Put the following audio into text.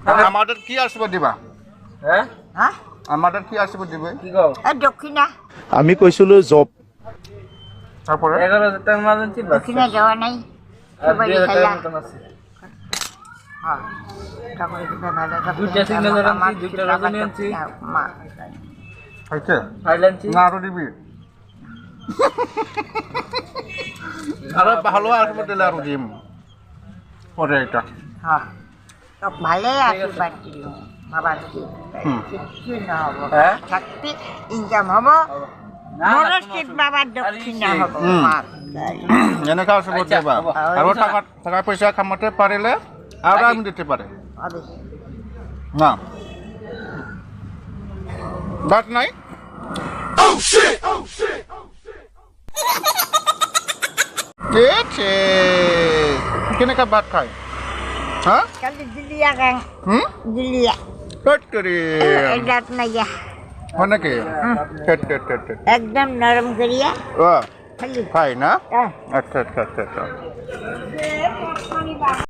আমাদের কি আশীর্বাদ দিবা হ্যাঁ হ্যাঁ আমাদের কি আশীর্বাদ দিবে কি কও দক্ষিণা আমি কৈছিলো জব তারপরে 11,000 টাকা মাঝে ছিল দক্ষিণা দেওয়া নাই আর সবাই 2,000 খাইলা টাকা মতন আছে হ্যাঁ তারপরে দিবে ভালো দুইটা সিগনেচার আনছি, দুইটা রজনী আনছি। হয়েছে থাইল্যান্ডছি না আরো দিবি আরো ভালো আশীর্বাদ দিলে আরো দিম পরে এটা হ্যাঁ তো ভালোই আশীর্বাদ দিল বাবা হুম। কিচ্ছু না হবো হ্যাঁ? থাকতে ইনকাম হবো মনস্থিত বাবার দক্ষিণা হবো এনেকা আশীর্বাদ আচ্ছা, দিবা হবো। আরো টাকা পয়সা কামাতে পারিলে আর আমি দিতে পারে না বাট নাই কেনেকা ভাত খায় হ্যাঁ Kalau Julia kan, Julia. পেট করে Edat naja. হয় নাকি টেট Ekdam naram keriya. ও Kali. খাই না Ah. আচ্ছা আচ্ছা আচ্ছা আচ্ছা